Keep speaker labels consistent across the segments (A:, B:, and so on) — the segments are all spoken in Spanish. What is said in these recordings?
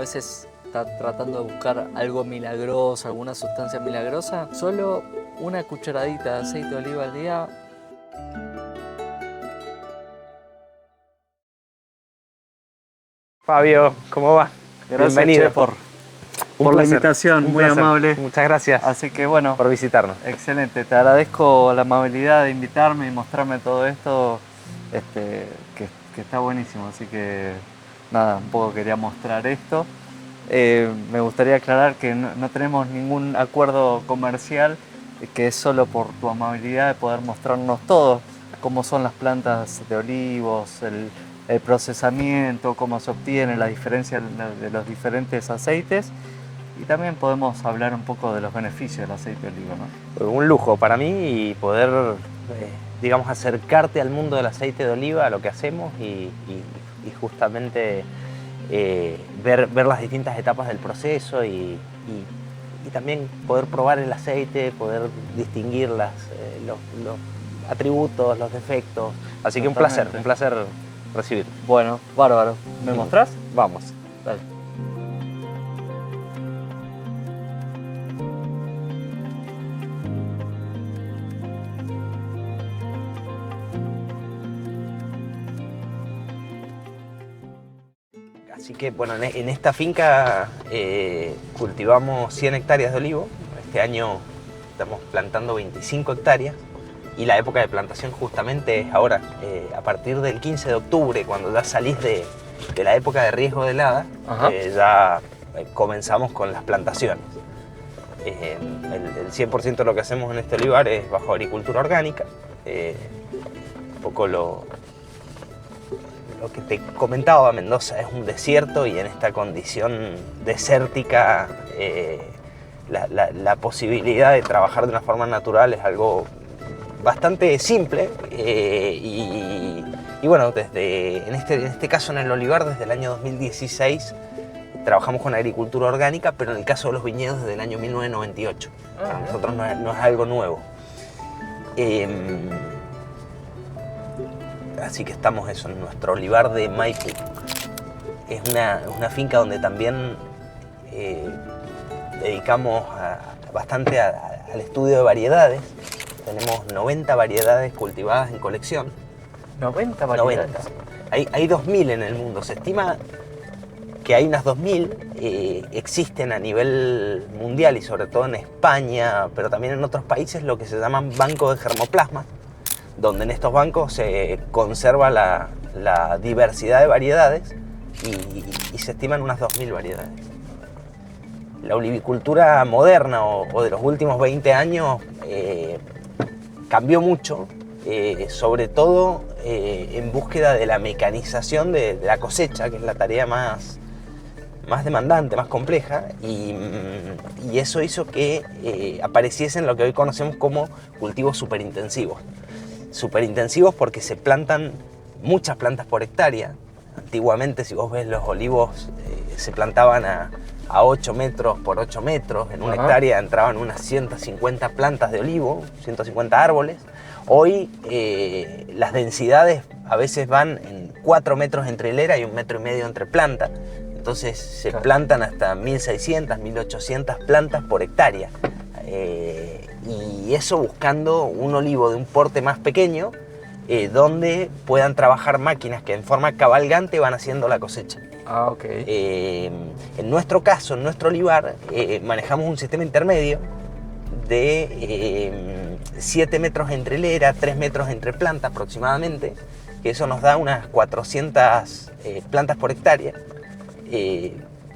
A: veces está tratando de buscar algo milagroso, alguna sustancia milagrosa, solo una cucharadita de aceite de oliva al día.
B: Fabio, ¿cómo va?
A: Gracias,
B: Bienvenido.
A: Che, por
B: Un
A: la
B: placer,
A: invitación,
B: un
A: muy
B: placer.
A: amable.
B: Muchas gracias
A: Así que bueno,
B: por visitarnos.
A: excelente. Te agradezco la amabilidad de invitarme y mostrarme todo esto, que está buenísimo. Así que nada, un poco quería mostrar esto. Me gustaría aclarar que no tenemos ningún acuerdo comercial, que es solo por tu amabilidad de poder mostrarnos todo, cómo son las plantas de olivos, el procesamiento, cómo se obtiene, la diferencia de los diferentes aceites, y también podemos hablar un poco de los beneficios del aceite de oliva, ¿no?
B: Un lujo para mí y poder, digamos, acercarte al mundo del aceite de oliva, a lo que hacemos y justamente ver las distintas etapas del proceso y también poder probar el aceite, poder distinguir los atributos, los defectos. Así que un placer recibir.
A: Bueno, bárbaro. ¿Me mostrás?
B: Vamos.
A: Dale.
B: Así que bueno, en esta finca cultivamos 100 hectáreas de olivo. Este año estamos plantando 25 hectáreas y la época de plantación justamente es ahora, a partir del 15 de octubre, cuando ya salís de la época de riesgo de helada, ya comenzamos con las plantaciones. El 100% de lo que hacemos en este olivar es bajo agricultura orgánica. Un poco lo que te comentaba, Mendoza es un desierto y en esta condición desértica la posibilidad de trabajar de una forma natural es algo bastante simple y bueno, en este caso en el olivar desde el año 2016 trabajamos con agricultura orgánica, pero en el caso de los viñedos desde el año 1998. Para nosotros no es algo nuevo. Así que estamos en nuestro olivar de Maipú. Es una finca donde también dedicamos bastante al estudio de variedades. Tenemos 90 variedades cultivadas en colección.
A: 90 variedades.
B: 90. Hay 2.000 en el mundo. Se estima que hay unas 2.000. Existen a nivel mundial y sobre todo en España, pero también en otros países, lo que se llaman bancos de germoplasma, donde en estos bancos se conserva la diversidad de variedades y se estiman unas 2.000 variedades. La olivicultura moderna o de los últimos 20 años cambió mucho, sobre todo en búsqueda de la mecanización de la cosecha, que es la tarea más demandante, más compleja, y eso hizo que apareciesen lo que hoy conocemos como cultivos superintensivos. Superintensivos porque se plantan muchas plantas por hectárea. Antiguamente, si vos ves los olivos, se plantaban a 8 metros por 8 metros. En una hectárea entraban unas 150 plantas de olivo, 150 árboles. Hoy las densidades a veces van en 4 metros entre hilera y 1,5 metros entre planta. Entonces se plantan hasta 1.600, 1.800 plantas por hectárea. Y eso buscando un olivo de un porte más pequeño, donde puedan trabajar máquinas que en forma cabalgante van haciendo la cosecha. En nuestro caso, en nuestro olivar, manejamos un sistema intermedio de 7 metros entre hilera, 3 metros entre planta aproximadamente, que eso nos da unas 400 plantas por hectárea.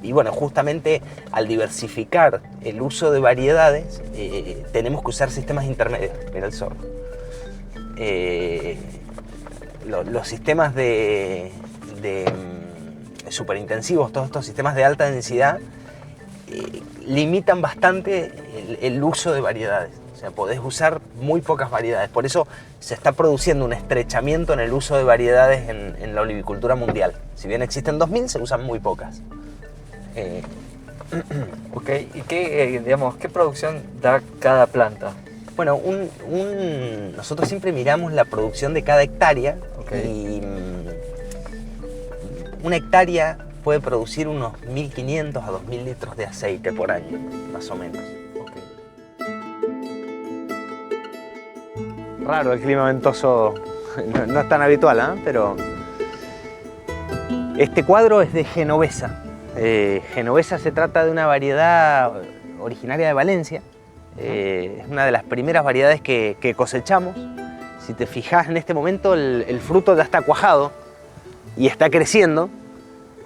B: Y bueno, justamente al diversificar el uso de variedades, tenemos que usar sistemas intermedios. Mira el sorgo. Los sistemas de superintensivos, todos estos sistemas de alta densidad, limitan bastante el uso de variedades. O sea, podés usar muy pocas variedades. Por eso se está produciendo un estrechamiento en el uso de variedades en la olivicultura mundial. Si bien existen 2.000, se usan muy pocas.
A: ¿Y qué producción da cada planta?
B: Bueno, nosotros siempre miramos la producción de cada hectárea y una hectárea puede producir unos 1.500 a 2.000 litros de aceite por año, más o menos. Raro el clima ventoso, no es tan habitual, ¿eh? Pero este cuadro es de Genovesa. Genovesa se trata de una variedad originaria de Valencia. Es una de las primeras variedades que cosechamos. Si te fijas, en este momento el fruto ya está cuajado y está creciendo,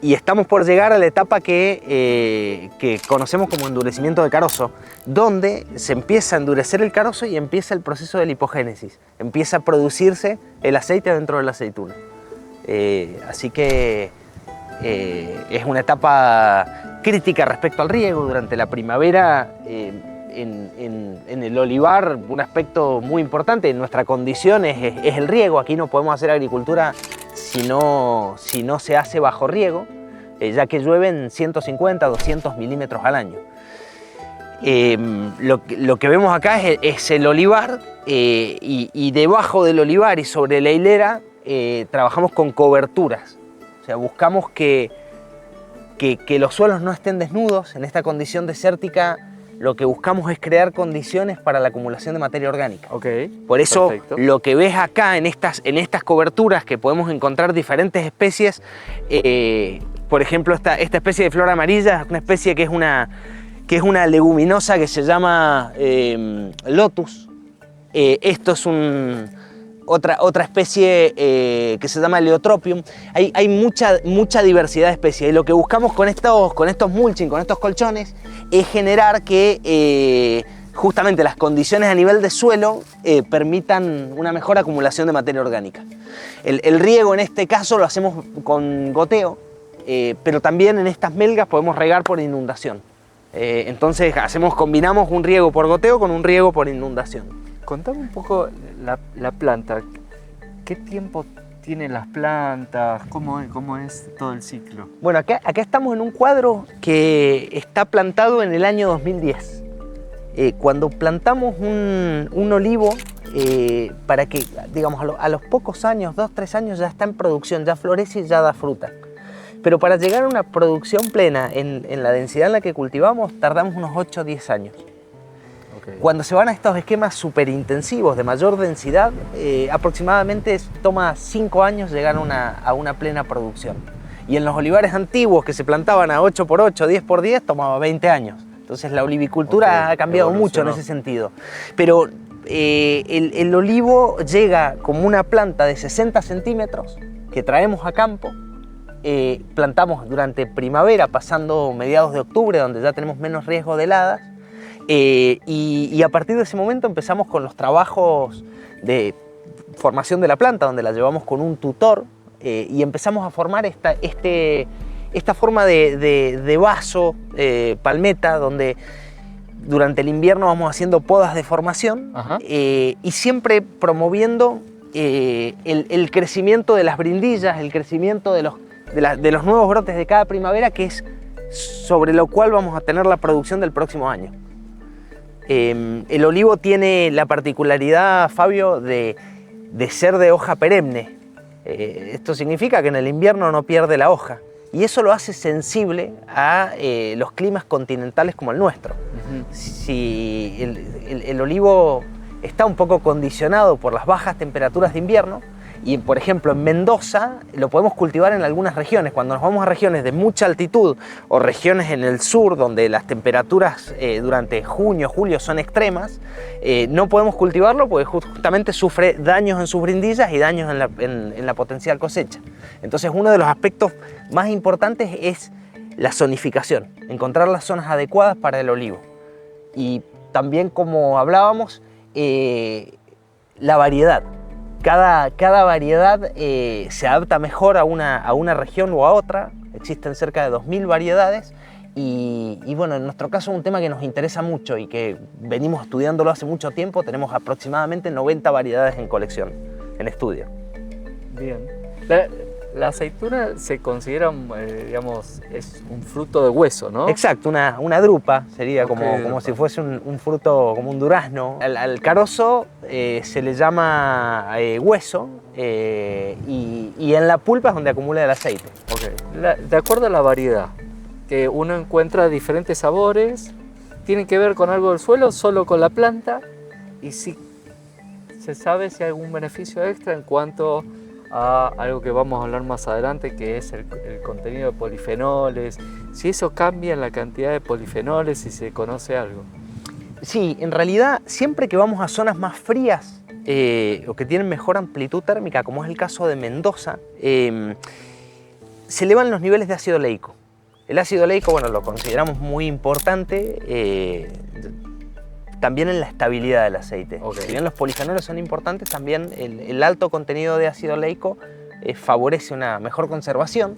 B: y estamos por llegar a la etapa que conocemos como endurecimiento de carozo, donde se empieza a endurecer el carozo y empieza el proceso de lipogénesis. Empieza a producirse el aceite dentro de la aceituna. Así que es una etapa crítica respecto al riego. Durante la primavera, en el olivar, un aspecto muy importante en nuestra condición es el riego. Aquí no podemos hacer agricultura si no se hace bajo riego, ya que llueven 150, 200 milímetros al año. Lo que vemos acá es el olivar, y debajo del olivar y sobre la hilera trabajamos con coberturas. O sea, buscamos que los suelos no estén desnudos. En esta condición desértica lo que buscamos es crear condiciones para la acumulación de materia orgánica. Por eso, perfecto, lo que ves acá en estas coberturas, que podemos encontrar diferentes especies, por ejemplo esta especie de flor amarilla, una especie que es una leguminosa que se llama lotus. Esto es otra especie que se llama Eleotropium. Hay mucha diversidad de especies, y lo que buscamos con estos mulching, con estos colchones, es generar que justamente las condiciones a nivel de suelo permitan una mejor acumulación de materia orgánica. El riego en este caso lo hacemos con goteo, pero también en estas melgas podemos regar por inundación. Entonces combinamos un riego por goteo con un riego por inundación.
A: Contame un poco la planta. ¿Qué tiempo tienen las plantas? ¿Cómo es todo el ciclo?
B: Bueno, acá estamos en un cuadro que está plantado en el año 2010. Cuando plantamos un olivo, para que, digamos, a los pocos años, 2 o 3 años, ya está en producción, ya florece y ya da fruta. Pero para llegar a una producción plena en la densidad en la que cultivamos, tardamos unos 8 o 10 años. Cuando se van a estos esquemas superintensivos de mayor densidad, aproximadamente toma 5 años llegar a una plena producción. Y en los olivares antiguos que se plantaban a 8x8, 10x10, tomaba 20 años. Entonces la olivicultura ha cambiado mucho en ese sentido. Pero el olivo llega como una planta de 60 centímetros que traemos a campo. Plantamos durante primavera, pasando mediados de octubre, donde ya tenemos menos riesgo de heladas. Y a partir de ese momento empezamos con los trabajos de formación de la planta, donde la llevamos con un tutor, y empezamos a formar esta forma de vaso, palmeta, donde durante el invierno vamos haciendo podas de formación, y siempre promoviendo el crecimiento de las brindillas, el crecimiento de los nuevos brotes de cada primavera, que es sobre lo cual vamos a tener la producción del próximo año. El olivo tiene la particularidad, Fabio, de ser de hoja perenne. Esto significa que en el invierno no pierde la hoja, y eso lo hace sensible a los climas continentales como el nuestro. Si el olivo está un poco condicionado por las bajas temperaturas de invierno, y por ejemplo en Mendoza lo podemos cultivar en algunas regiones. Cuando nos vamos a regiones de mucha altitud o regiones en el sur donde las temperaturas durante junio, julio son extremas, no podemos cultivarlo porque justamente sufre daños en sus brindillas y daños en la potencial cosecha. Entonces uno de los aspectos más importantes es la zonificación, encontrar las zonas adecuadas para el olivo. Y también, como hablábamos, la variedad. Cada variedad se adapta mejor a una región o a otra. Existen cerca de 2000 variedades y bueno, en nuestro caso es un tema que nos interesa mucho y que venimos estudiándolo hace mucho tiempo. Tenemos aproximadamente 90 variedades en colección, en estudio.
A: Bien. La aceituna se considera, digamos, es un fruto de hueso, ¿no?
B: Exacto, una drupa, sería como si fuese un fruto, como un durazno. Al carozo se le llama hueso, y en la pulpa es donde acumula el aceite.
A: Ok. De acuerdo a la variedad, que uno encuentra diferentes sabores, ¿tienen que ver con algo del suelo, solo con la planta? Y si se sabe si hay algún beneficio extra en cuanto a algo que vamos a hablar más adelante, que es el contenido de polifenoles, si eso cambia en la cantidad de polifenoles, si se conoce algo.
B: Sí, en realidad siempre que vamos a zonas más frías o que tienen mejor amplitud térmica, como es el caso de Mendoza, se elevan los niveles de ácido oleico. El ácido oleico, bueno, lo consideramos muy importante también en la estabilidad del aceite.
A: Okay.
B: Si bien los polifenoles son importantes, también el alto contenido de ácido oleico favorece una mejor conservación.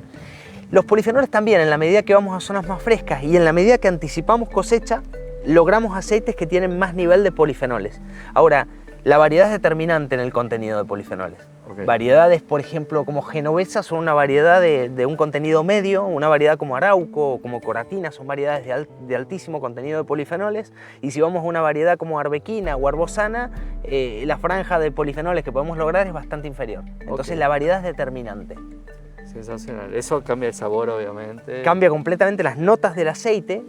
B: Los polifenoles también, en la medida que vamos a zonas más frescas y en la medida que anticipamos cosecha, logramos aceites que tienen más nivel de polifenoles. Ahora, la variedad es determinante en el contenido de polifenoles.
A: Okay.
B: Variedades, por ejemplo, como Genovesa son una variedad de un contenido medio, una variedad como Arauco o como Coratina son variedades de altísimo contenido de polifenoles, y si vamos a una variedad como Arbequina o Arbosana, la franja de polifenoles que podemos lograr es bastante inferior. Entonces
A: Okay.
B: La variedad es determinante.
A: Sensacional. Eso cambia el sabor, obviamente.
B: Cambia completamente las notas del aceite.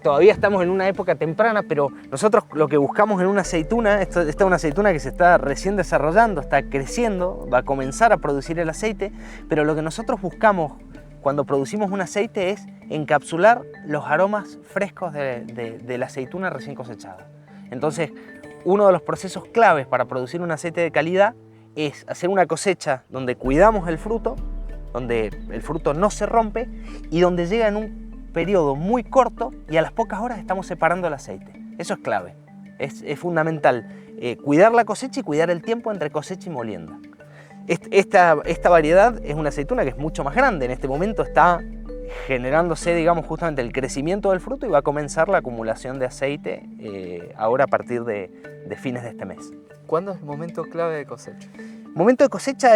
B: Todavía estamos en una época temprana, pero nosotros lo que buscamos en una aceituna, esta es una aceituna que se está recién desarrollando, está creciendo, va a comenzar a producir el aceite, pero lo que nosotros buscamos cuando producimos un aceite es encapsular los aromas frescos de la aceituna recién cosechada. Entonces, uno de los procesos claves para producir un aceite de calidad es hacer una cosecha donde cuidamos el fruto, donde el fruto no se rompe y donde llega en un periodo muy corto y a las pocas horas estamos separando el aceite. Eso es clave, es fundamental cuidar la cosecha y cuidar el tiempo entre cosecha y molienda. Esta variedad es una aceituna que es mucho más grande, en este momento está generándose, digamos, justamente el crecimiento del fruto y va a comenzar la acumulación de aceite ahora a partir de fines de este mes.
A: ¿Cuándo es el momento clave de cosecha?
B: Momento de cosecha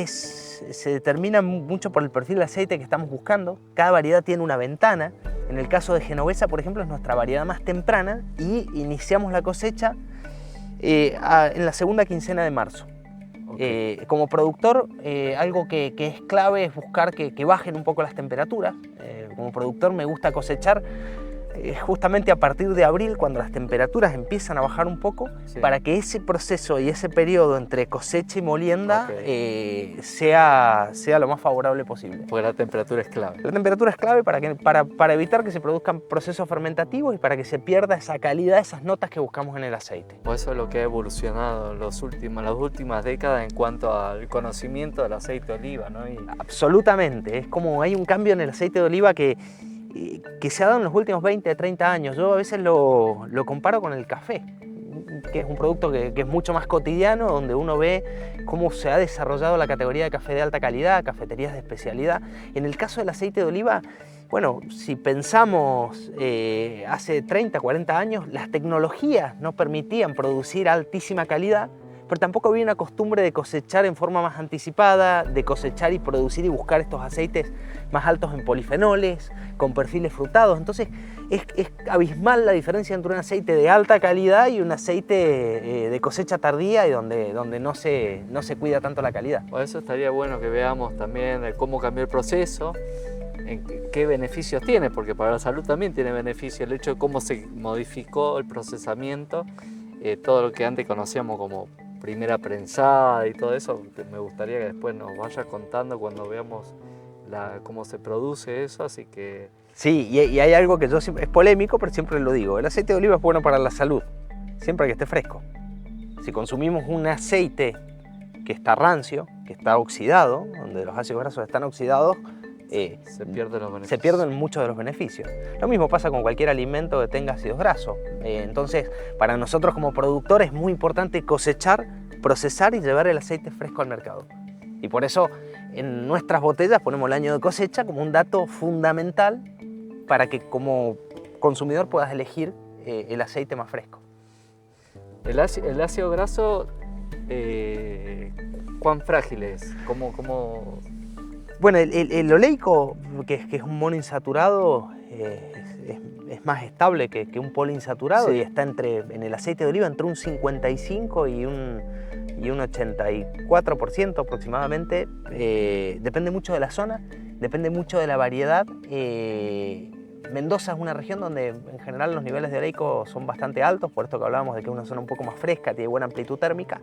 B: se determina mucho por el perfil de aceite que estamos buscando. Cada variedad tiene una ventana. En el caso de Genovesa, por ejemplo, es nuestra variedad más temprana y iniciamos la cosecha en la segunda quincena de marzo. Okay. Como productor, algo que es clave es buscar que bajen un poco las temperaturas. Como productor me gusta cosechar justamente a partir de abril, cuando las temperaturas empiezan a bajar un poco, sí, para que ese proceso y ese periodo entre cosecha y molienda okay, sea lo más favorable posible.
A: Porque la temperatura es clave.
B: La temperatura es clave para evitar que se produzcan procesos fermentativos y para que se pierda esa calidad, esas notas que buscamos en el aceite.
A: Pues eso es lo que ha evolucionado en las últimas décadas en cuanto al conocimiento del aceite de oliva, ¿no?
B: Absolutamente, es como hay un cambio en el aceite de oliva que se ha dado en los últimos 20, 30 años. Yo a veces lo comparo con el café, que es un producto que es mucho más cotidiano, donde uno ve cómo se ha desarrollado la categoría de café de alta calidad, cafeterías de especialidad. En el caso del aceite de oliva, bueno, si pensamos hace 30, 40 años, las tecnologías no permitían producir altísima calidad, pero tampoco había una costumbre de cosechar en forma más anticipada, de cosechar y producir y buscar estos aceites más altos en polifenoles, con perfiles frutados. Entonces es abismal la diferencia entre un aceite de alta calidad y un aceite de cosecha tardía y donde no se cuida tanto la calidad.
A: Por eso estaría bueno que veamos también cómo cambió el proceso, qué beneficios tiene, porque para la salud también tiene beneficio el hecho de cómo se modificó el procesamiento, todo lo que antes conocíamos como primera prensada y todo eso. Me gustaría que después nos vaya contando cuando veamos cómo se produce eso, así que...
B: Sí, y hay algo que yo siempre, es polémico, pero siempre lo digo, el aceite de oliva es bueno para la salud, siempre que esté fresco. Si consumimos un aceite que está rancio, que está oxidado, donde los ácidos grasos están oxidados,
A: se pierden los beneficios.
B: Se pierden muchos de los beneficios. Lo mismo pasa con cualquier alimento que tenga ácidos grasos. Entonces, para nosotros como productores es muy importante cosechar, procesar y llevar el aceite fresco al mercado. Y por eso en nuestras botellas ponemos el año de cosecha como un dato fundamental para que como consumidor puedas elegir el aceite más fresco.
A: El ácido graso, ¿cuán frágil es? ¿Cómo...
B: Bueno, el oleico, que es un monoinsaturado, es más estable que un poliinsaturado, sí, y está en el aceite de oliva entre un 55 y un 84% aproximadamente. Depende mucho de la zona depende mucho de la variedad. Mendoza es una región donde en general los niveles de oleico son bastante altos, por esto que hablábamos de que es una zona un poco más fresca, tiene buena amplitud térmica,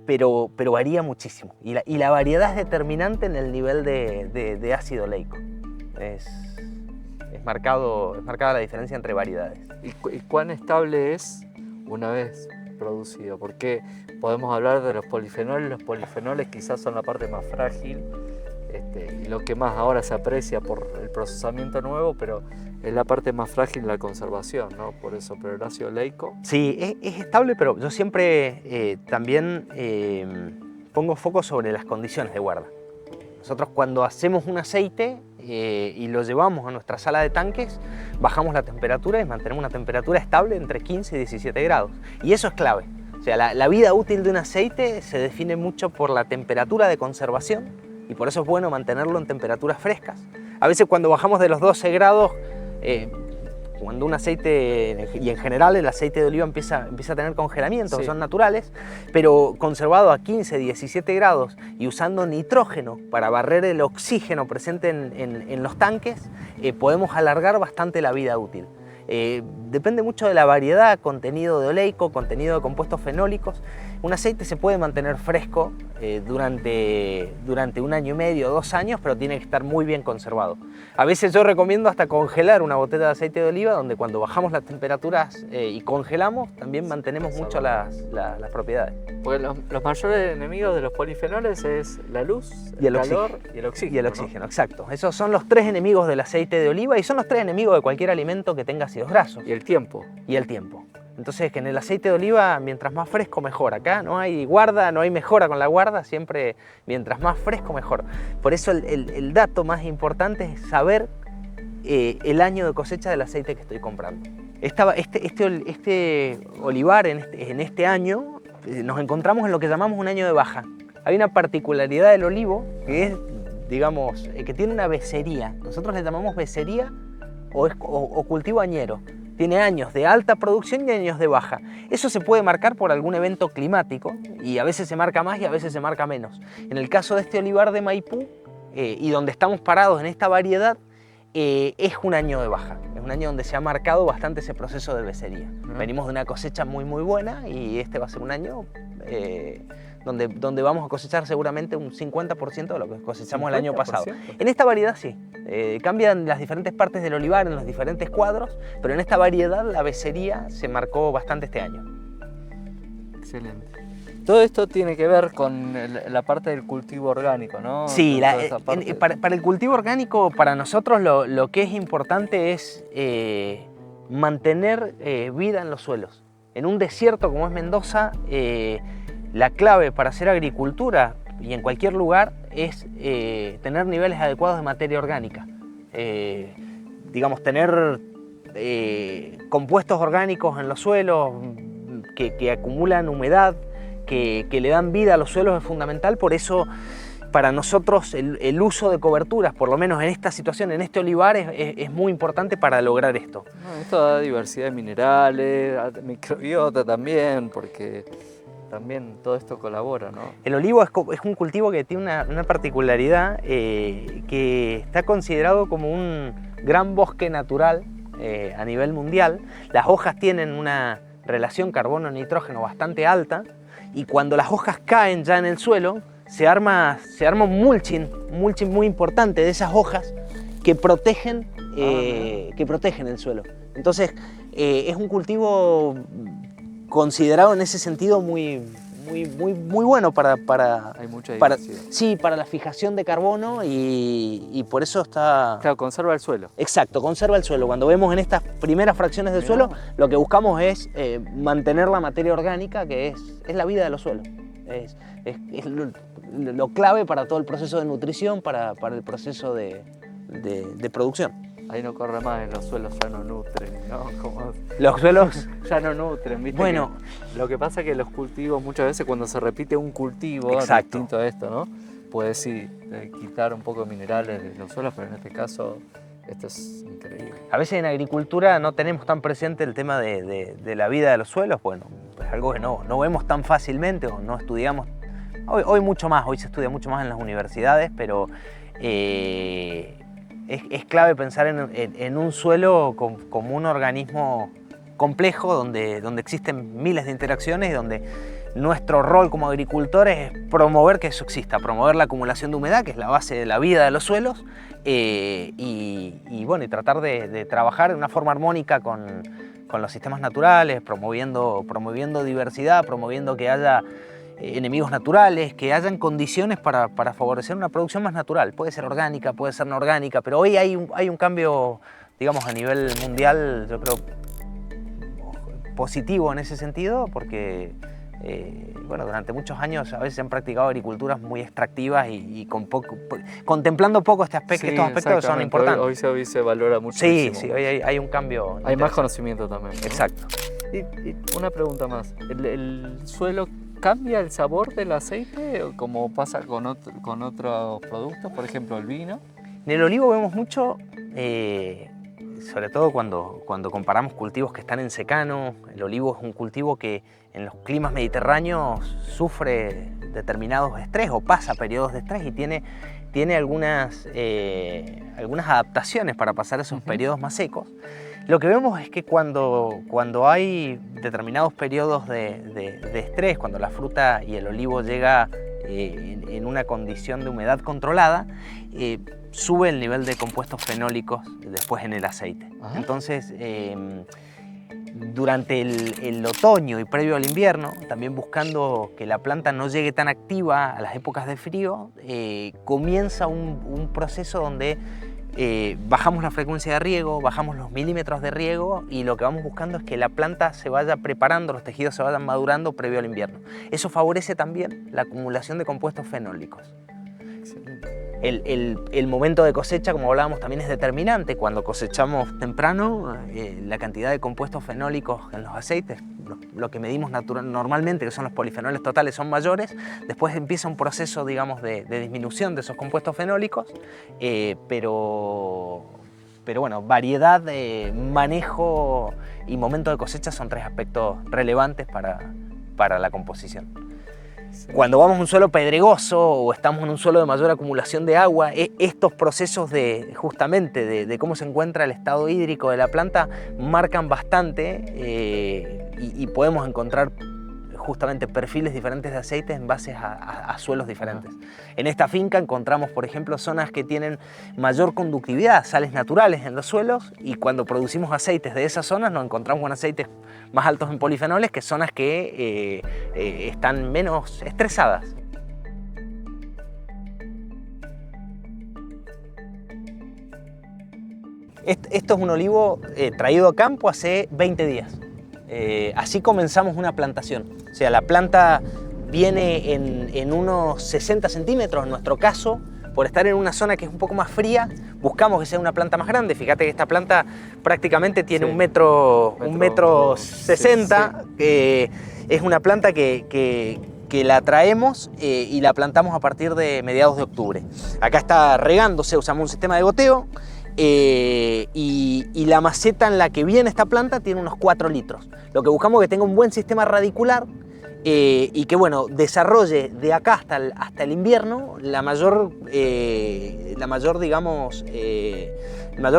B: pero varía muchísimo. Y la variedad es determinante en el nivel de ácido oleico. Es marcada la diferencia entre variedades.
A: ¿Y cuán estable es una vez producido? Porque podemos hablar de los polifenoles quizás son la parte más frágil, y lo que más ahora se aprecia por el procesamiento nuevo, pero es la parte más frágil en la conservación, ¿no? Por eso, pero el ácido oleico...
B: Sí, es estable, pero yo siempre también pongo foco sobre las condiciones de guarda. Nosotros cuando hacemos un aceite y lo llevamos a nuestra sala de tanques, bajamos la temperatura y mantenemos una temperatura estable entre 15 y 17 grados. Y eso es clave. O sea, la vida útil de un aceite se define mucho por la temperatura de conservación, y por eso es bueno mantenerlo en temperaturas frescas. A veces cuando bajamos de los 12 grados, cuando un aceite, y en general el aceite de oliva empieza a tener congelamientos, sí, son naturales, pero conservado a 15, 17 grados y usando nitrógeno para barrer el oxígeno presente en los tanques, podemos alargar bastante la vida útil. Depende mucho de la variedad, contenido de oleico, contenido de compuestos fenólicos. Un aceite se puede mantener fresco durante 1 año y medio, 2 años, pero tiene que estar muy bien conservado. A veces yo recomiendo hasta congelar una botella de aceite de oliva, donde cuando bajamos las temperaturas y congelamos, también mantenemos mucho las propiedades.
A: Porque los mayores enemigos de los polifenoles es la luz, el calor y el oxígeno.
B: Y el oxígeno, ¿no? Exacto. Esos son los 3 enemigos del aceite de oliva y son los 3 enemigos de cualquier alimento que tenga ácidos grasos.
A: Y el tiempo.
B: Y el tiempo. Entonces, que en el aceite de oliva, mientras más fresco, mejor. Acá no hay guarda, no hay mejora con la guarda, siempre mientras más fresco, mejor. Por eso el dato más importante es saber el año de cosecha del aceite que estoy comprando. Este olivar en este año nos encontramos en lo que llamamos un año de baja. Hay una particularidad del olivo que es, digamos, que tiene una becería. Nosotros le llamamos becería o cultivo añero. Tiene años de alta producción y años de baja. Eso se puede marcar por algún evento climático y a veces se marca más y a veces se marca menos. En el caso de este olivar de Maipú y donde estamos parados en esta variedad, es un año de baja. Es un año donde se ha marcado bastante ese proceso de becería. Venimos de una cosecha muy buena y este va a ser un año donde vamos a cosechar seguramente un 50% de lo que cosechamos el año pasado. En esta variedad sí, cambian las diferentes partes del olivar en los diferentes cuadros, pero en esta variedad la becería se marcó bastante este año.
A: Excelente. Todo esto tiene que ver con la parte del cultivo orgánico, ¿no?
B: Sí, para el cultivo orgánico, para nosotros lo que es importante es mantener vida en los suelos. En un desierto como es Mendoza, la clave para hacer agricultura y en cualquier lugar es tener niveles adecuados de materia orgánica. Digamos, tener compuestos orgánicos en los suelos que acumulan humedad, que le dan vida a los suelos es fundamental. Por eso para nosotros el uso de coberturas, por lo menos en esta situación, en este olivar, es muy importante para lograr esto.
A: Esto da diversidad de minerales, microbiota también, porque también todo esto colabora, ¿no?
B: El olivo es un cultivo que tiene una particularidad que está considerado como un gran bosque natural a nivel mundial. Las hojas tienen una relación carbono-nitrógeno bastante alta y cuando las hojas caen ya en el suelo se arma un mulching muy importante de esas hojas que protegen el suelo. Entonces es un cultivo considerado en ese sentido muy bueno para
A: Hay mucha diversidad.
B: para la fijación de carbono y por eso está...
A: Claro, conserva el suelo.
B: Exacto, conserva el suelo. Cuando vemos en estas primeras fracciones del suelo, lo que buscamos es mantener la materia orgánica, que es la vida de los suelos. Es lo clave para todo el proceso de nutrición, para el proceso de producción.
A: Ahí no corre más, los suelos ya no nutren, ¿no?
B: Los suelos
A: ya no nutren, ¿viste?
B: Bueno,
A: lo que pasa es que los cultivos, muchas veces cuando se repite un cultivo,
B: exacto,
A: distinto a esto, ¿no? Puede sí quitar un poco de minerales de los suelos, pero en este caso esto es increíble.
B: A veces en agricultura no tenemos tan presente el tema de la vida de los suelos, bueno, es algo que no vemos tan fácilmente o no estudiamos. Hoy mucho más, hoy se estudia mucho más en las universidades, pero es clave pensar en un suelo como un organismo complejo donde existen miles de interacciones y donde nuestro rol como agricultores es promover que eso exista, promover la acumulación de humedad, que es la base de la vida de los suelos, y bueno, y tratar de trabajar de una forma armónica con los sistemas naturales, promoviendo diversidad, promoviendo que haya enemigos naturales, que hayan condiciones para favorecer una producción más natural. Puede ser orgánica, puede ser no orgánica, pero hoy hay un cambio, digamos, a nivel mundial, yo creo, positivo en ese sentido, porque bueno, durante muchos años a veces se han practicado agriculturas muy extractivas y contemplando poco estos aspectos que son importantes.
A: Hoy se valora muchísimo.
B: Sí, hoy hay un cambio.
A: Hay más conocimiento también, ¿no?
B: Exacto.
A: Y una pregunta más. ¿El suelo cambia el sabor del aceite como pasa con otros productos? Por ejemplo, el vino.
B: En el olivo vemos mucho, sobre todo cuando comparamos cultivos que están en secano. El olivo es un cultivo que en los climas mediterráneos sufre determinados estrés o pasa periodos de estrés y tiene algunas adaptaciones para pasar esos periodos más secos. Lo que vemos es que cuando hay determinados periodos de estrés, cuando la fruta y el olivo llega en una condición de humedad controlada, sube el nivel de compuestos fenólicos después en el aceite. Ajá. Entonces, durante el otoño y previo al invierno, también buscando que la planta no llegue tan activa a las épocas de frío, comienza un proceso donde bajamos la frecuencia de riego, bajamos los milímetros de riego y lo que vamos buscando es que la planta se vaya preparando, los tejidos se vayan madurando previo al invierno. Eso favorece también la acumulación de compuestos fenólicos. El momento de cosecha, como hablábamos, también es determinante. Cuando cosechamos temprano, la cantidad de compuestos fenólicos en los aceites, lo que medimos normalmente, que son los polifenoles totales, son mayores. Después empieza un proceso, digamos, de disminución de esos compuestos fenólicos, pero bueno, variedad, manejo y momento de cosecha son tres aspectos relevantes para la composición. Cuando vamos a un suelo pedregoso o estamos en un suelo de mayor acumulación de agua, estos procesos justamente de cómo se encuentra el estado hídrico de la planta marcan bastante y podemos encontrar justamente perfiles diferentes de aceites en base a suelos diferentes. En esta finca encontramos, por ejemplo, zonas que tienen mayor conductividad, sales naturales en los suelos, y cuando producimos aceites de esas zonas nos encontramos con aceites más altos en polifenoles que zonas que están menos estresadas. Esto es un olivo traído a campo hace 20 días. Así comenzamos una plantación. O sea, la planta viene en unos 60 centímetros, en nuestro caso, por estar en una zona que es un poco más fría, buscamos que sea una planta más grande. Fíjate que esta planta prácticamente tiene un metro 60, sí. Es una planta que la traemos y la plantamos a partir de mediados de octubre. Acá está regándose, usamos un sistema de goteo. Y la maceta en la que viene esta planta tiene unos 4 litros. Lo que buscamos es que tenga un buen sistema radicular y que, bueno, desarrolle de acá hasta el invierno el mayor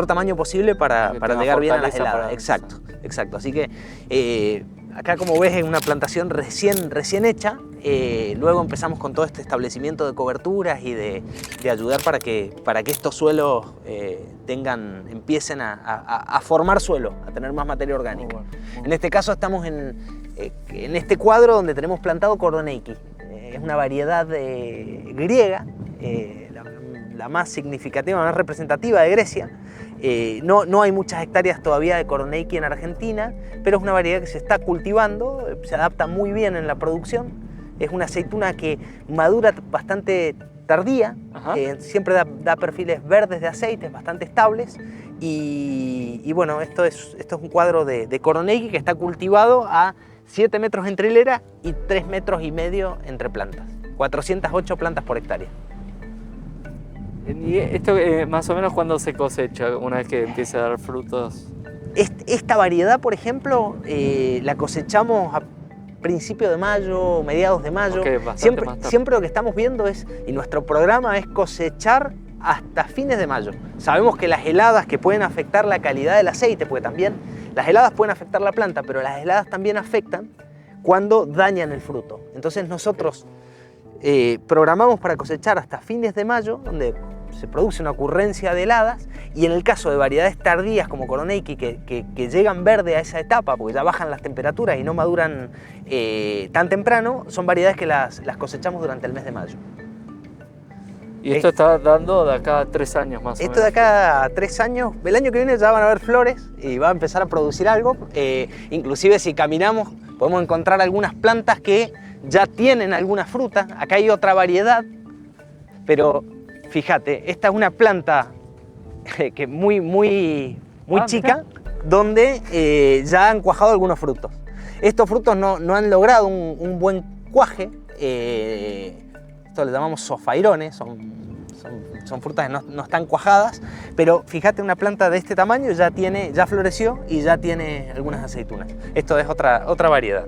B: tamaño posible para llegar bien a las heladas. Exacto. Así que acá, como ves, es una plantación recién hecha. Luego empezamos con todo este establecimiento de coberturas y de ayudar para que estos suelos empiecen a formar suelo, a tener más materia orgánica. Muy bueno. En este caso estamos en este cuadro donde tenemos plantado Koroneiki. Es una variedad griega, la más significativa, la más representativa de Grecia. No hay muchas hectáreas todavía de Koroneiki en Argentina, pero es una variedad que se está cultivando, se adapta muy bien en la producción. Es una aceituna que madura bastante tardía, siempre da perfiles verdes de aceites bastante estables y bueno, esto es un cuadro de Koroneiki que está cultivado a 7 metros entre hilera y 3,5 metros entre plantas. 408 plantas por hectárea.
A: ¿Y esto más o menos cuándo se cosecha, una vez que empieza a dar frutos?
B: Esta variedad, por ejemplo, la cosechamos a principios de mayo, mediados de mayo.
A: Okay,
B: siempre lo que estamos viendo y nuestro programa es cosechar hasta fines de mayo. Sabemos que las heladas que pueden afectar la calidad del aceite, porque también las heladas pueden afectar la planta, pero las heladas también afectan cuando dañan el fruto. Entonces nosotros programamos para cosechar hasta fines de mayo, donde se produce una ocurrencia de heladas, y en el caso de variedades tardías como Koroneiki que llegan verde a esa etapa porque ya bajan las temperaturas y no maduran tan temprano, son variedades que las cosechamos durante el mes de mayo.
A: Y esto está dando de acá a 3 años más o menos.
B: Esto de acá a 3 años, el año que viene ya van a haber flores y va a empezar a producir algo. Inclusive si caminamos podemos encontrar algunas plantas que ya tienen alguna fruta. Acá hay otra variedad, pero fíjate, esta es una planta que muy chica, donde ya han cuajado algunos frutos. Estos frutos no han logrado un buen cuaje. Esto le llamamos zofairones, son frutas que no están cuajadas, pero fíjate, una planta de este tamaño ya floreció y ya tiene algunas aceitunas. Esto es otra variedad.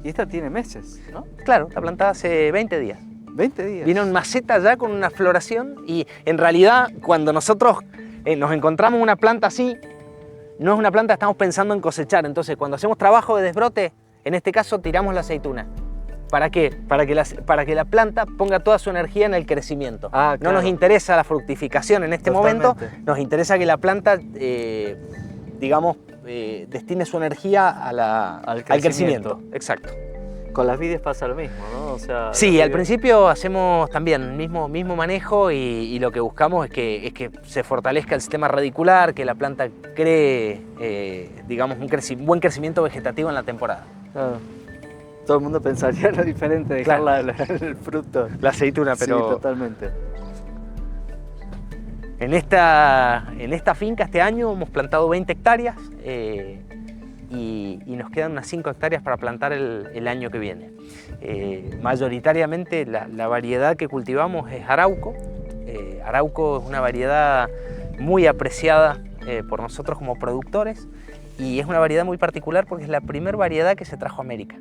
A: Y esta tiene meses, ¿no?
B: Claro, la planta hace 20 días.
A: 20 días.
B: Vino en maceta ya con una floración, y en realidad cuando nosotros nos encontramos una planta así, no es una planta que estamos pensando en cosechar. Entonces cuando hacemos trabajo de desbrote, en este caso tiramos la aceituna. ¿Para qué? Para que la planta ponga toda su energía en el crecimiento.
A: Ah, claro.
B: No nos interesa la fructificación en este momento, nos interesa que la planta, digamos, destine su energía al crecimiento. Exacto.
A: Con las vides pasa lo mismo, ¿no? O sea,
B: sí, al principio hacemos también el mismo manejo, y lo que buscamos es que se fortalezca el sistema radicular, que la planta cree, digamos, un buen crecimiento vegetativo en la temporada.
A: Claro. Todo el mundo pensaría lo diferente, dejar el fruto.
B: La aceituna, pero...
A: Sí, totalmente.
B: En esta finca este año hemos plantado 20 hectáreas y nos quedan unas 5 hectáreas para plantar el año que viene. Mayoritariamente la variedad que cultivamos es Arauco. Arauco es una variedad muy apreciada por nosotros como productores, y es una variedad muy particular porque es la primera variedad que se trajo a América.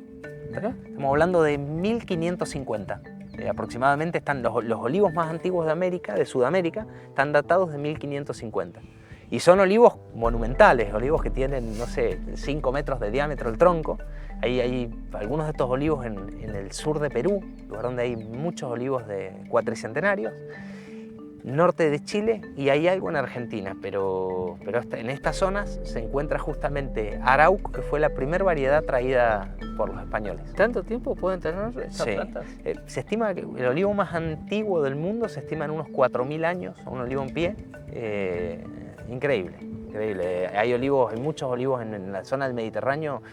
B: Estamos hablando de 1550. Aproximadamente están los olivos más antiguos de América, de Sudamérica, están datados de 1550. Y son olivos monumentales, olivos que tienen, no sé, 5 metros de diámetro el tronco. Hay algunos de estos olivos en el sur de Perú, lugar donde hay muchos olivos de cuatricentenarios, norte de Chile, y hay algo en Argentina, pero en estas zonas se encuentra justamente Arauco, que fue la primera variedad traída por los españoles.
A: ¿Tanto tiempo pueden tener estas plantas?
B: Se estima que el olivo más antiguo del mundo se estima en unos 4000 años, un olivo en pie. Increíble. Hay muchos olivos en la zona del Mediterráneo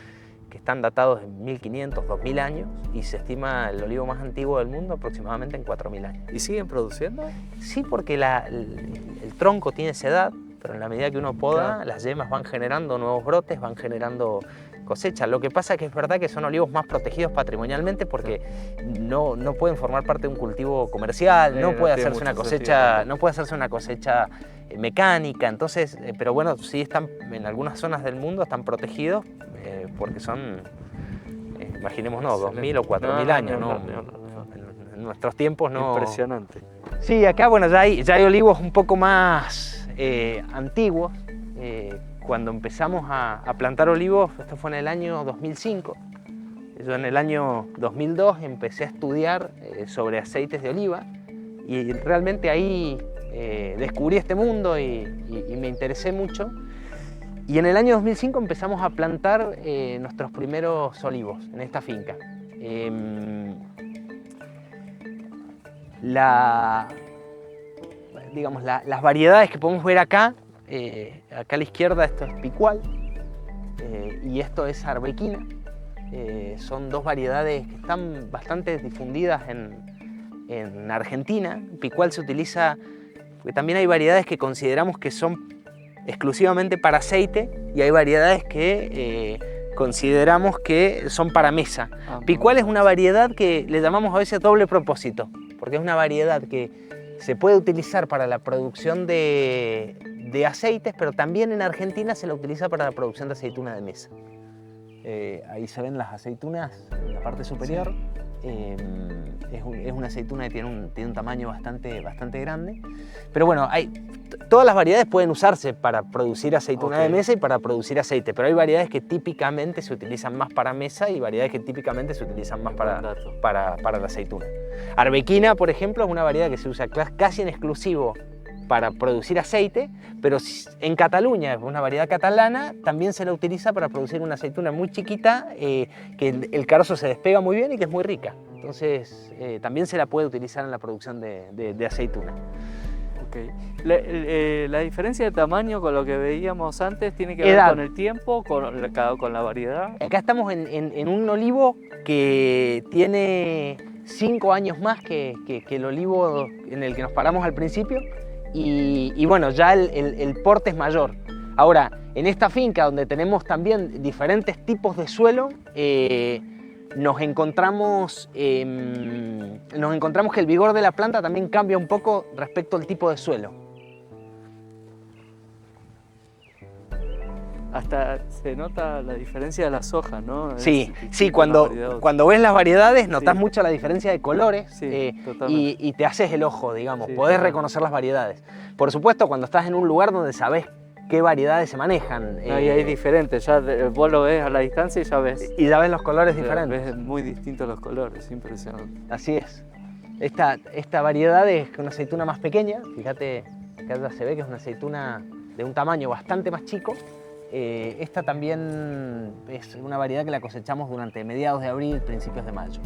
B: que están datados en 1500, 2000 años, y se estima el olivo más antiguo del mundo aproximadamente en 4000 años.
A: ¿Y siguen produciendo?
B: Sí, porque el tronco tiene esa edad, pero en la medida que uno poda, claro, las yemas van generando nuevos brotes, van generando cosechas. Lo que pasa es que es verdad que son olivos más protegidos patrimonialmente porque no pueden formar parte de un cultivo comercial, no puede hacerse una cosecha mecánica. Entonces, pero bueno, sí están en algunas zonas del mundo, están protegidos porque son, imaginémonos, 2000 o 4000 años, ¿no? En nuestros tiempos no.
A: Impresionante.
B: Sí, acá bueno, ya hay olivos un poco más antiguos. Cuando empezamos a plantar olivos, esto fue en el año 2005. Yo en el año 2002 empecé a estudiar sobre aceites de oliva, y realmente ahí descubrí este mundo y me interesé mucho. Y en el año 2005 empezamos a plantar nuestros primeros olivos en esta finca. Las variedades que podemos ver acá, acá a la izquierda esto es picual y esto es arbequina. Son dos variedades que están bastante difundidas en Argentina. Picual se utiliza porque también hay variedades que consideramos que son exclusivamente para aceite, y hay variedades que consideramos que son para mesa. Picual es una variedad que le llamamos a veces doble propósito, porque es una variedad que se puede utilizar para la producción de aceites, pero también en Argentina se la utiliza para la producción de aceituna de mesa. Ahí se ven las aceitunas en la parte superior. Es una aceituna que tiene un tamaño bastante grande. Pero bueno, todas las variedades pueden usarse para producir aceituna de mesa y para producir aceite, pero hay variedades que típicamente se utilizan más para mesa y variedades que típicamente se utilizan más para la aceituna. Arbequina, por ejemplo, es una variedad que se usa casi en exclusivo para producir aceite, pero en Cataluña, es una variedad catalana, también se la utiliza para producir una aceituna muy chiquita, que el carozo se despega muy bien y que es muy rica. Entonces, también se la puede utilizar en la producción de aceituna.
A: Okay. La diferencia de tamaño con lo que veíamos antes tiene que ver con el tiempo, con la variedad.
B: Acá estamos en un olivo que tiene 5 años más que el olivo en el que nos paramos al principio. Y bueno, ya el porte es mayor. Ahora, en esta finca donde tenemos también diferentes tipos de suelo, nos encontramos que el vigor de la planta también cambia un poco respecto al tipo de suelo.
A: Hasta se nota la diferencia de las hojas, ¿no?
B: Sí, cuando ves las variedades notas mucho la diferencia de colores, y te haces el ojo, digamos, podés reconocer las variedades. Por supuesto, cuando estás en un lugar donde sabes qué variedades se manejan.
A: Ahí hay diferentes, ya vos lo ves a la distancia y ya ves.
B: Y ya ves los colores diferentes.
A: Ves muy distintos los colores, impresionante.
B: Así es. Esta variedad es una aceituna más pequeña, fíjate que acá se ve que es una aceituna de un tamaño bastante más chico. Esta también es una variedad que la cosechamos durante mediados de abril, principios de mayo.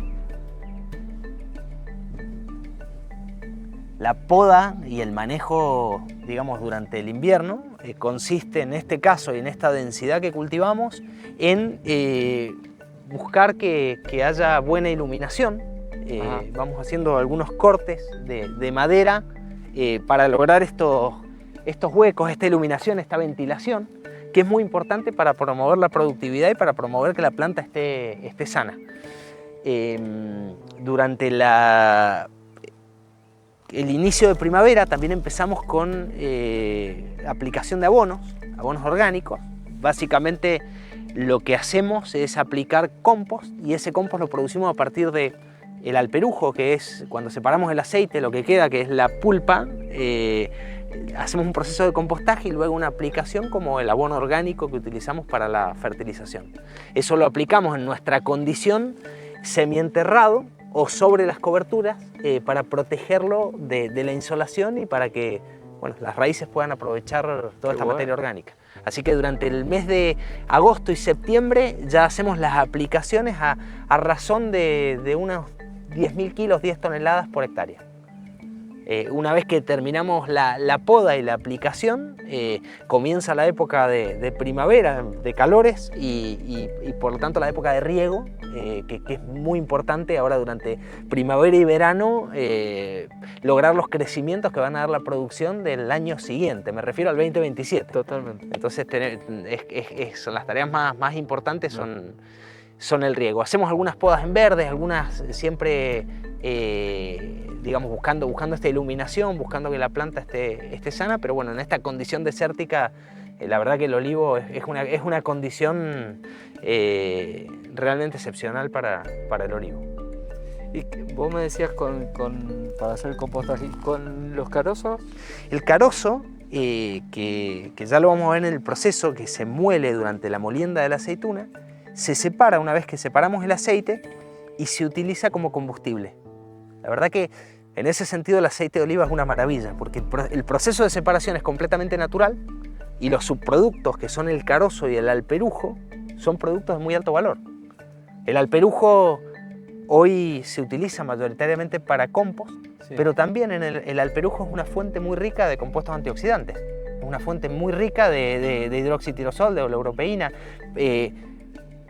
B: La poda y el manejo, digamos, durante el invierno consiste en este caso y en esta densidad que cultivamos en buscar que haya buena iluminación. Vamos haciendo algunos cortes de madera para lograr estos huecos, esta iluminación, esta ventilación, que es muy importante para promover la productividad y para promover que la planta esté sana. Durante el inicio de primavera también empezamos con aplicación de abonos orgánicos. Básicamente lo que hacemos es aplicar compost, y ese compost lo producimos a partir del alperujo, que es cuando separamos el aceite, lo que queda, que es la pulpa. Hacemos un proceso de compostaje y luego una aplicación como el abono orgánico que utilizamos para la fertilización. Eso lo aplicamos en nuestra condición semienterrado o sobre las coberturas para protegerlo de la insolación y para que las raíces puedan aprovechar toda esta materia orgánica. Así que durante el mes de agosto y septiembre ya hacemos las aplicaciones a razón de unos 10.000 kilos, 10 toneladas por hectárea. Una vez que terminamos la poda y la aplicación, comienza la época de primavera, de calores y por lo tanto la época de riego, que es muy importante ahora durante primavera y verano, lograr los crecimientos que van a dar la producción del año siguiente. Me refiero al 2027.
A: Totalmente.
B: Entonces son las tareas más importantes, son el riego. Hacemos algunas podas en verdes, algunas siempre digamos buscando esta iluminación, buscando que la planta esté sana, pero bueno, en esta condición desértica la verdad que el olivo es una condición realmente excepcional para el olivo.
A: Y vos me decías para hacer el compostaje, ¿con los carozos?
B: El carozo, que ya lo vamos a ver en el proceso, que se muele durante la molienda de la aceituna, se separa una vez que separamos el aceite y se utiliza como combustible. La verdad que en ese sentido el aceite de oliva es una maravilla, porque el proceso de separación es completamente natural y los subproductos, que son el carozo y el alperujo, son productos de muy alto valor. El alperujo hoy se utiliza mayoritariamente para compost, pero también el alperujo es una fuente muy rica de compuestos antioxidantes, es una fuente muy rica de hidroxitirosol, de oleuropeína.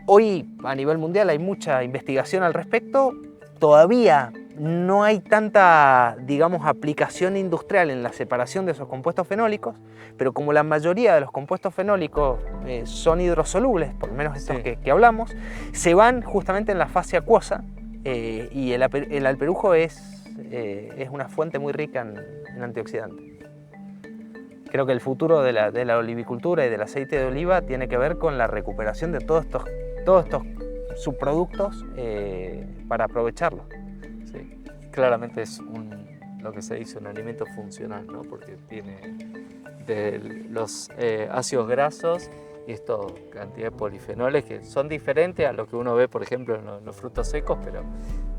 B: Hoy a nivel mundial hay mucha investigación al respecto. Todavía no hay tanta, digamos, aplicación industrial en la separación de esos compuestos fenólicos, pero como la mayoría de los compuestos fenólicos son hidrosolubles, por lo menos estos que hablamos, se van justamente en la fase acuosa, y el alperujo es una fuente muy rica en antioxidantes. Creo que el futuro de la olivicultura y del aceite de oliva tiene que ver con la recuperación de todos estos subproductos para aprovecharlo.
A: Sí, claramente es lo que se dice un alimento funcional, ¿no? Porque tiene de los ácidos grasos y esto, cantidad de polifenoles que son diferentes a lo que uno ve, por ejemplo, en los frutos secos, pero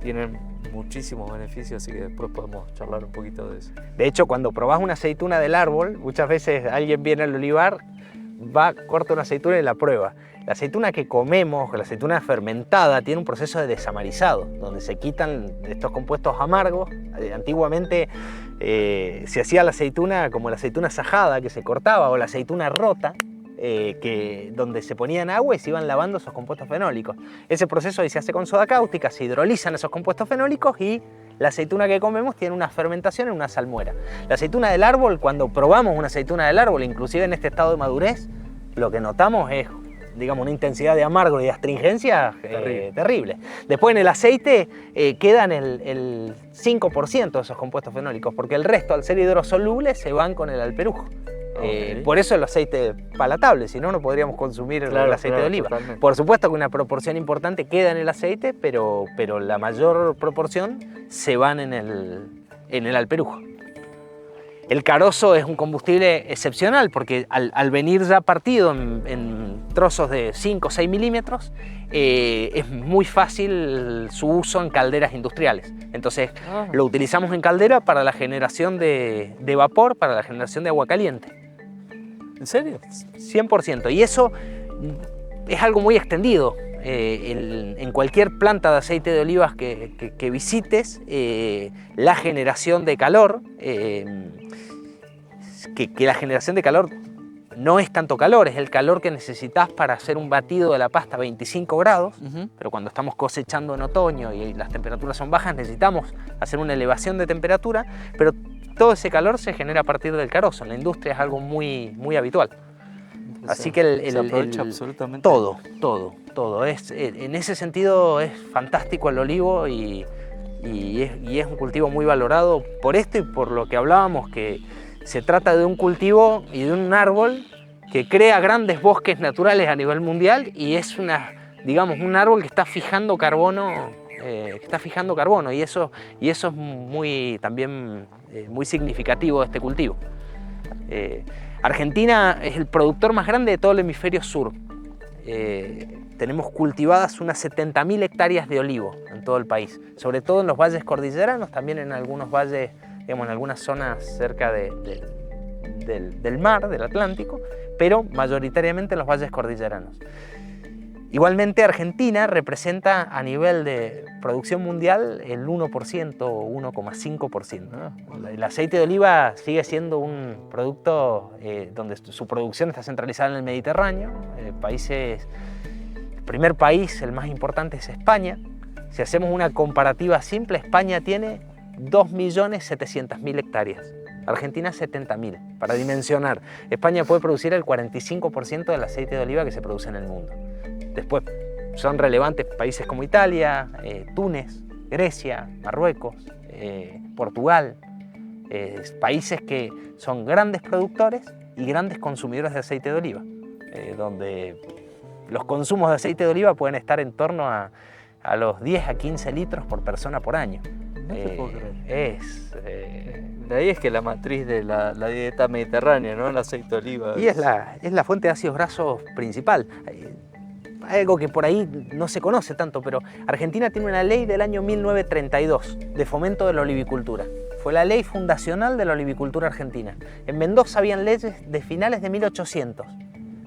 A: tienen muchísimos beneficios, así que después podemos charlar un poquito de eso.
B: De hecho, cuando probás una aceituna del árbol, muchas veces alguien viene al olivar, corta una aceituna y la prueba. La aceituna que comemos, la aceituna fermentada, tiene un proceso de desamarizado, donde se quitan estos compuestos amargos. Antiguamente se hacía la aceituna como la aceituna sajada, que se cortaba, o la aceituna rota, donde se ponían agua y se iban lavando esos compuestos fenólicos. Ese proceso ahí se hace con soda cáustica, se hidrolizan esos compuestos fenólicos y la aceituna que comemos tiene una fermentación en una salmuera. La aceituna del árbol, cuando probamos una aceituna del árbol, inclusive en este estado de madurez, lo que notamos es, digamos, una intensidad de amargo y de astringencia terrible. Después en el aceite quedan el 5% de esos compuestos fenólicos, porque el resto, al ser hidrosolubles, se van con el alperujo. Por eso el aceite palatable, si no, no podríamos consumir el aceite de oliva.
A: Totalmente.
B: Por supuesto que una proporción importante queda en el aceite, pero la mayor proporción se van en el alperujo. El carozo es un combustible excepcional porque al venir ya partido en trozos de 5 o 6 milímetros, es muy fácil su uso en calderas industriales. Entonces lo utilizamos en caldera para la generación de vapor, para la generación de agua caliente.
A: ¿En serio?
B: 100%. Y eso es algo muy extendido. En cualquier planta de aceite de olivas que visites, la generación de calor, que la generación de calor no es tanto calor, es el calor que necesitas para hacer un batido de la pasta a 25 grados, pero cuando estamos cosechando en otoño y las temperaturas son bajas, necesitamos hacer una elevación de temperatura, pero todo ese calor se genera a partir del carozo. En la industria es algo muy, muy habitual. Así que
A: se aprovecha absolutamente
B: todo. En ese sentido es fantástico el olivo y es un cultivo muy valorado por esto y por lo que hablábamos, que se trata de un cultivo y de un árbol que crea grandes bosques naturales a nivel mundial y es un árbol que está fijando carbono, y eso es también muy significativo de este cultivo. Argentina es el productor más grande de todo el hemisferio sur. Tenemos cultivadas unas 70.000 hectáreas de olivo en todo el país, sobre todo en los valles cordilleranos, también en algunos valles, digamos, en algunas zonas cerca del mar, del Atlántico, pero mayoritariamente en los valles cordilleranos. Igualmente Argentina representa a nivel de producción mundial el 1% o 1,5%. El aceite de oliva sigue siendo un producto donde su producción está centralizada en el Mediterráneo. El primer país, el más importante, es España. Si hacemos una comparativa simple, España tiene 2.700.000 hectáreas. Argentina 70.000. Para dimensionar, España puede producir el 45% del aceite de oliva que se produce en el mundo. Después son relevantes países como Italia, Túnez, Grecia, Marruecos, Portugal, países que son grandes productores y grandes consumidores de aceite de oliva, donde los consumos de aceite de oliva pueden estar en torno a los 10 a 15 litros por persona por año.
A: No te puedo creer. De ahí es que la matriz de la dieta mediterránea, ¿no? El aceite de oliva.
B: Y es la fuente de ácidos grasos principal. Algo que por ahí no se conoce tanto, pero Argentina tiene una ley del año 1932 de fomento de la olivicultura. Fue la ley fundacional de la olivicultura argentina. En Mendoza habían leyes de finales de 1800.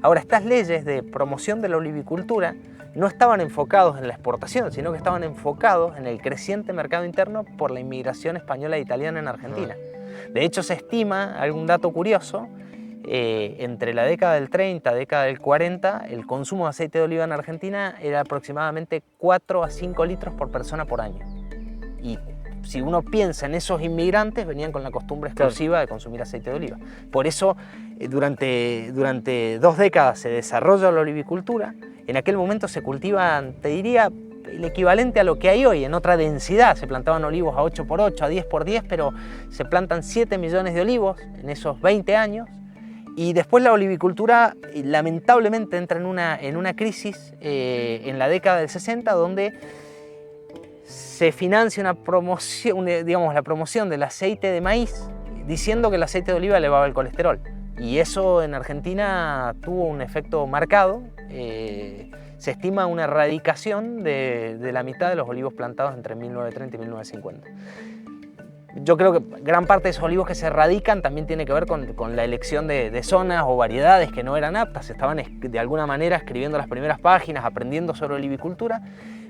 B: Ahora, estas leyes de promoción de la olivicultura no estaban enfocados en la exportación, sino que estaban enfocados en el creciente mercado interno por la inmigración española e italiana en Argentina. De hecho, se estima, algún dato curioso, entre la década del 30 y la década del 40, el consumo de aceite de oliva en Argentina era aproximadamente 4 a 5 litros por persona por año. Y si uno piensa en esos inmigrantes, venían con la costumbre exclusiva de consumir aceite de oliva. Por eso, durante 2 décadas se desarrolla la olivicultura. En aquel momento se cultivan, te diría, el equivalente a lo que hay hoy, en otra densidad. Se plantaban olivos a 8x8, a 10x10, pero se plantan 7 millones de olivos en esos 20 años. Y después la olivicultura lamentablemente entra en una crisis en la década del 60, donde se financia una promoción, digamos, la promoción del aceite de maíz, diciendo que el aceite de oliva elevaba el colesterol. Y eso en Argentina tuvo un efecto marcado. Se estima una erradicación de la mitad de los olivos plantados entre 1930 y 1950. Yo creo que gran parte de esos olivos que se erradican también tiene que ver con la elección de zonas o variedades que no eran aptas. Estaban de alguna manera escribiendo las primeras páginas, aprendiendo sobre olivicultura,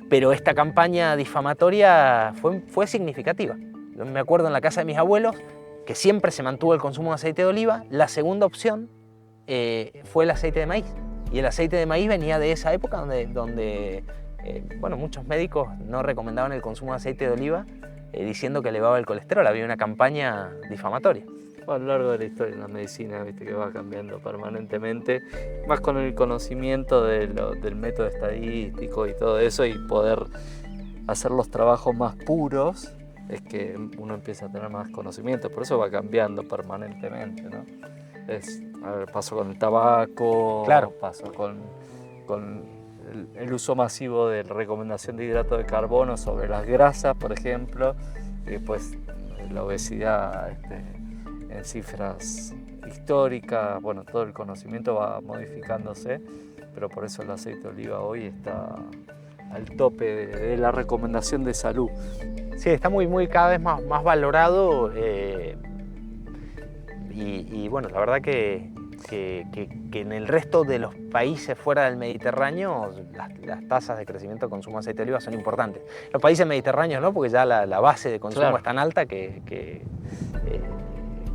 B: pero esta campaña difamatoria fue significativa. Yo me acuerdo en la casa de mis abuelos que siempre se mantuvo el consumo de aceite de oliva. La segunda opción fue el aceite de maíz. Y el aceite de maíz venía de esa época donde bueno, muchos médicos no recomendaban el consumo de aceite de oliva diciendo que elevaba el colesterol. Había una campaña difamatoria.
A: A lo largo de la historia de la medicina, viste que va cambiando permanentemente, más con el conocimiento del método estadístico y todo eso, y poder hacer los trabajos más puros, es que uno empieza a tener más conocimiento. Por eso va cambiando permanentemente, ¿no? Pasó con el tabaco,
B: claro,
A: pasó con el uso masivo de la recomendación de hidrato de carbono sobre las grasas, por ejemplo, y después la obesidad en cifras históricas. Bueno, todo el conocimiento va modificándose, pero por eso el aceite de oliva hoy está al tope de la recomendación de salud.
B: Sí, está cada vez más valorado y bueno, la verdad que en el resto de los países fuera del Mediterráneo las tasas de crecimiento de consumo de aceite de oliva son importantes. Los países mediterráneos no, porque ya la base de consumo
A: claro,
B: es tan alta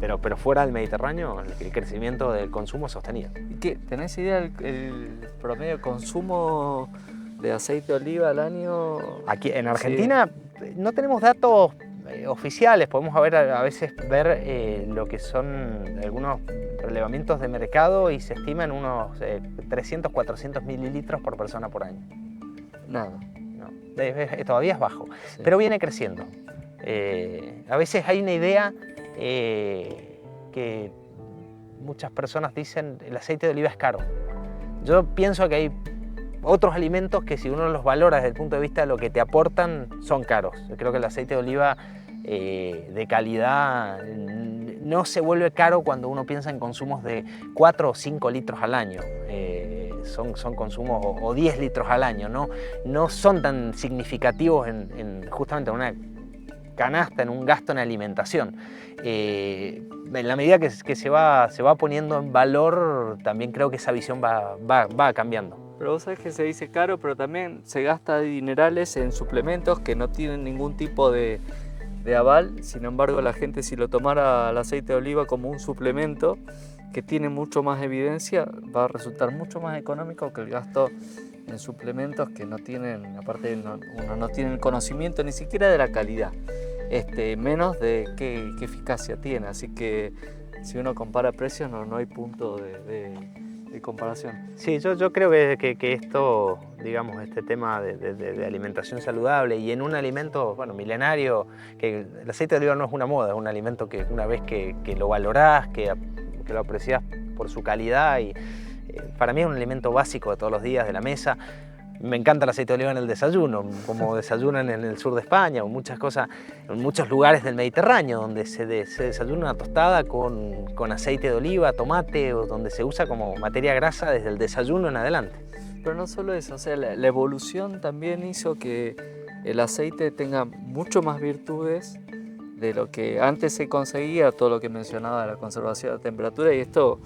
B: pero fuera del Mediterráneo el crecimiento del consumo es sostenido.
A: ¿Y qué? ¿Tenés idea el promedio de consumo de aceite de oliva al año?
B: Aquí en Argentina no tenemos datos oficiales, podemos a veces ver lo que son algunos relevamientos de mercado y se estiman unos 300-400 mililitros por persona por año.
A: Nada.
B: No, todavía es bajo,
A: Sí.
B: pero viene creciendo. A veces hay una idea que muchas personas dicen el aceite de oliva es caro. Yo pienso que hay otros alimentos que si uno los valora desde el punto de vista de lo que te aportan son caros. Yo creo que el aceite de oliva de calidad no se vuelve caro cuando uno piensa en consumos de 4 o 5 litros al año. Son consumos o 10 litros al año, no son tan significativos justamente en una canasta, en un gasto en alimentación. En la medida que se va poniendo en valor, también creo que esa visión va cambiando.
A: Pero vos sabés que se dice caro, pero también se gasta dinerales en suplementos que no tienen ningún tipo de aval. Sin embargo, la gente, si lo tomara el aceite de oliva como un suplemento que tiene mucho más evidencia, va a resultar mucho más económico que el gasto en suplementos que no tienen, aparte uno no tiene el conocimiento ni siquiera de la calidad, menos de qué eficacia tiene. Así que si uno compara precios no hay punto de comparación.
B: Sí, yo creo que esto, digamos, este tema de alimentación saludable y en un alimento, bueno, milenario, que el aceite de oliva no es una moda, es un alimento que una vez que lo valorás, que lo apreciás por su calidad, y para mí es un alimento básico de todos los días de la mesa. Me encanta el aceite de oliva en el desayuno, como desayunan en el sur de España o muchas cosas, en muchos lugares del Mediterráneo, donde se desayuna una tostada con aceite de oliva, tomate, o donde se usa como materia grasa desde el desayuno en adelante.
A: Pero no solo eso, o sea, la evolución también hizo que el aceite tenga mucho más virtudes de lo que antes se conseguía, todo lo que mencionaba de la conservación de la temperatura, y esto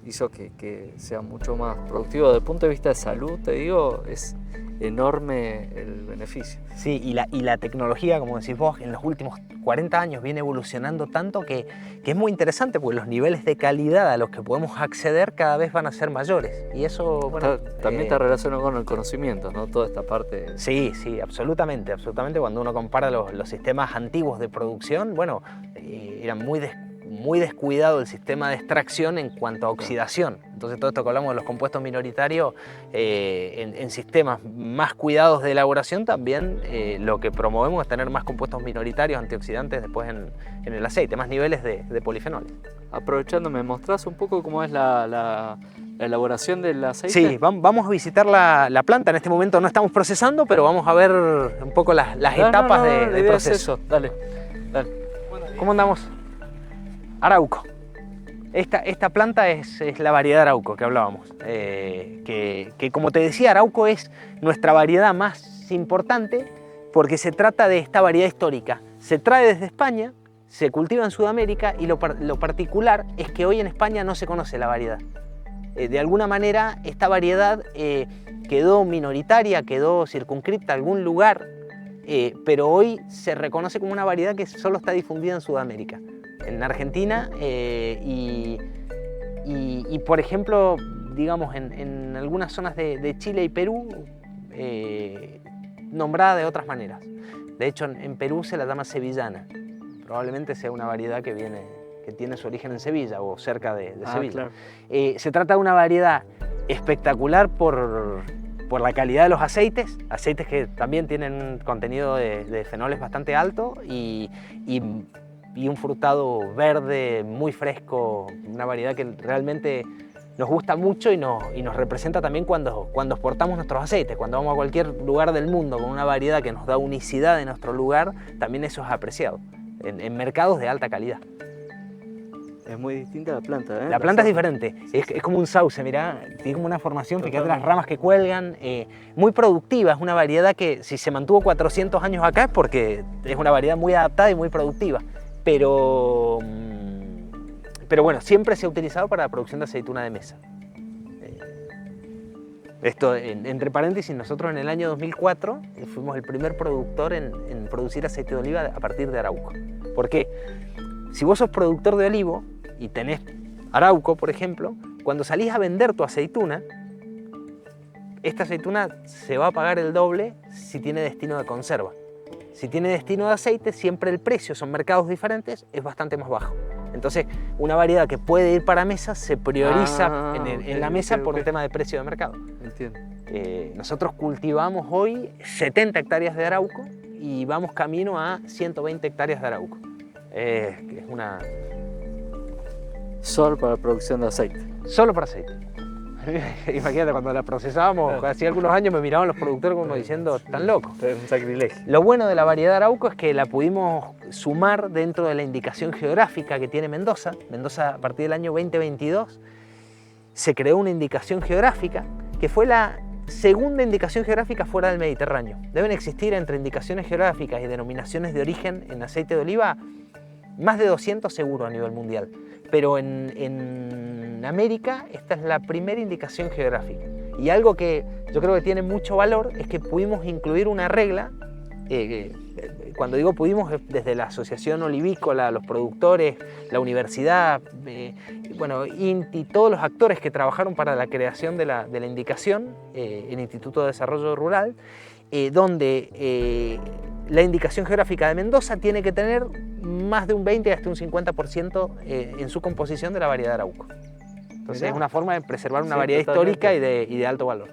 A: hizo que sea mucho más productivo. Desde el punto de vista de salud, te digo, es enorme el beneficio.
B: Sí, y la tecnología, como decís vos, en los últimos 40 años viene evolucionando tanto que es muy interesante, porque los niveles de calidad a los que podemos acceder cada vez van a ser mayores. Y eso, bueno...
A: También está relacionado con el conocimiento, ¿no? Toda esta parte...
B: Sí, absolutamente, absolutamente. Cuando uno compara los sistemas antiguos de producción, bueno, eran muy descuidado el sistema de extracción en cuanto a oxidación. Entonces todo esto que hablamos de los compuestos minoritarios, en sistemas más cuidados de elaboración también lo que promovemos es tener más compuestos minoritarios antioxidantes después en el aceite, más niveles de polifenoles.
A: Aprovechando, ¿me mostrás un poco cómo es la elaboración del aceite?
B: Sí, vamos a visitar la planta. En este momento no estamos procesando, pero vamos a ver un poco las etapas de proceso.
A: Dale.
B: ¿Cómo andamos? Arauco. Esta planta es la variedad Arauco que hablábamos. Que como te decía, Arauco es nuestra variedad más importante porque se trata de esta variedad histórica. Se trae desde España, se cultiva en Sudamérica y lo particular es que hoy en España no se conoce la variedad. De alguna manera esta variedad quedó minoritaria, quedó circunscripta a algún lugar, pero hoy se reconoce como una variedad que solo está difundida en Sudamérica, en Argentina y por ejemplo, digamos en algunas zonas de Chile y Perú, nombrada de otras maneras. De hecho, en Perú se la llama sevillana. Probablemente sea una variedad que tiene su origen en Sevilla o cerca de Sevilla.
A: Claro.
B: Se trata de una variedad espectacular por la calidad de los aceites que también tienen un contenido de fenoles bastante alto y un frutado verde muy fresco, una variedad que realmente nos gusta mucho y nos representa también cuando exportamos nuestros aceites. Cuando vamos a cualquier lugar del mundo con una variedad que nos da unicidad en nuestro lugar, también eso es apreciado en mercados de alta calidad.
A: Es muy distinta la planta, ¿eh?
B: La planta es diferente, es como un sauce, mirá, tiene como una formación, fíjate las ramas que cuelgan, muy productiva, es una variedad que si se mantuvo 400 años acá es porque es una variedad muy adaptada y muy productiva, pero bueno, siempre se ha utilizado para la producción de aceituna de mesa. Esto, entre paréntesis, nosotros en el año 2004 fuimos el primer productor en producir aceite de oliva a partir de Arauco. ¿Por qué? Si vos sos productor de olivo y tenés Arauco, por ejemplo, cuando salís a vender tu aceituna, esta aceituna se va a pagar el doble si tiene destino de conserva. Si tiene destino de aceite, siempre el precio, son mercados diferentes, es bastante más bajo. Entonces, una variedad que puede ir para mesa se prioriza en la mesa por un tema de precio de mercado.
A: Entiendo.
B: Nosotros cultivamos hoy 70 hectáreas de Arauco y vamos camino a 120 hectáreas de Arauco. Es una...
A: Solo para la producción de aceite.
B: Solo para aceite. Imagínate, cuando la procesábamos, hace algunos años me miraban los productores como diciendo, están locos.
A: Es un sacrilegio.
B: Lo bueno de la variedad Arauco es que la pudimos sumar dentro de la indicación geográfica que tiene Mendoza. Mendoza, a partir del año 2022, se creó una indicación geográfica que fue la segunda indicación geográfica fuera del Mediterráneo. Deben existir entre indicaciones geográficas y denominaciones de origen en aceite de oliva más de 200 seguro a nivel mundial. Pero en América esta es la primera indicación geográfica. Y algo que yo creo que tiene mucho valor es que pudimos incluir una regla, cuando digo pudimos, desde la Asociación Olivícola, los productores, la universidad, bueno, INTI, todos los actores que trabajaron para la creación de la indicación, el Instituto de Desarrollo Rural, donde la indicación geográfica de Mendoza tiene que tener más de un 20 hasta un 50% en su composición de la variedad Arauco. Entonces es una forma de preservar una variedad histórica y de alto valor.